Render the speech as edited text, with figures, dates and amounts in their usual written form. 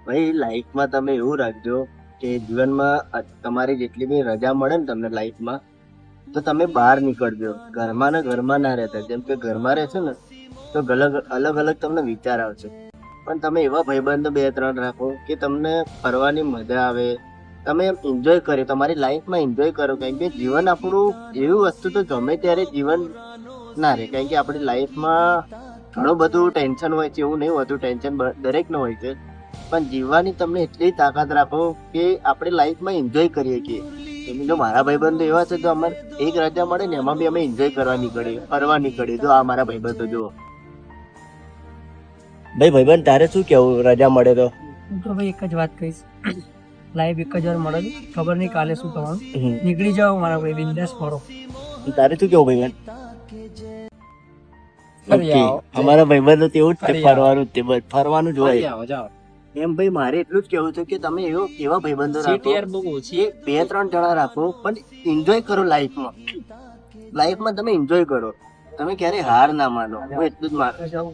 ભાઈ લાઈફમાં તમે એવું રાખજો કે જીવનમાં તમારી જેટલી બી રજા મળે ને તમને લાઈફમાં, તો તમે બહાર નીકળજો. ઘરમાં ને ઘરમાં ના રહેતા. જેમ કે ઘરમાં રહેશો ને તો અલગ અલગ અલગ તમને વિચાર આવશે. પણ તમે એવા ભાઈબંધો 2-3 રાખો કે તમને ફરવાની મજા આવે, તમે એમ એન્જોય કરો, તમારી લાઈફમાં એન્જોય કરો. કારણ કે જીવન આપણું એવી વસ્તુ તો ગમે ત્યારે જીવન ના રહે. કારણ કે આપણી લાઈફમાં ઘણું બધું ટેન્શન હોય છે. એવું નહીં હોતું, ટેન્શન દરેકને હોય છે, પણ જીવવાની તમને એટલી તાકાત રાખો કે આપણે લાઈફમાં એન્જોય કરીએ કે એમ. જો મારા ભાઈબંધો એવા છે તો અમારે એક રજા મળે ને એમાં બી અમે એન્જોય કરવા નીકળીએ, ફરવા નીકળીએ. જો આ મારા ભાઈબંધો જુઓ. ભાઈ ભાઈબંધ તારે શું કેવું રજા મળે તો? હું તો ભાઈ એક જ વાત કહીશ, લાઈફ એક જ વાર મળે છે, ખબર નહીં કાલે શું થવાનું. નીકળી જાઓ મારા ભાઈ, બિંદાસ ફરો. તારે શું કેવું ભાઈબંધ? ફરી આવો. અમારા ભાઈબંધો તો એવું જ છે, ફરી આવો. ફરવાનું જ તે બસ, ફરવાનું જ હોય. આવો જાઓ. એમ ભાઈ મારે એટલું જ કેવું છે કે તમે એવા ભાઈબંધો રાખો બહુ ઓછી. કે 2-3 જણા રાખો, પણ એન્જોય કરો લાઈફમાં. લાઈફમાં તમે એન્જોય કરો, તમે ક્યારે હાર ના માનો. હું એટલું જ માનું.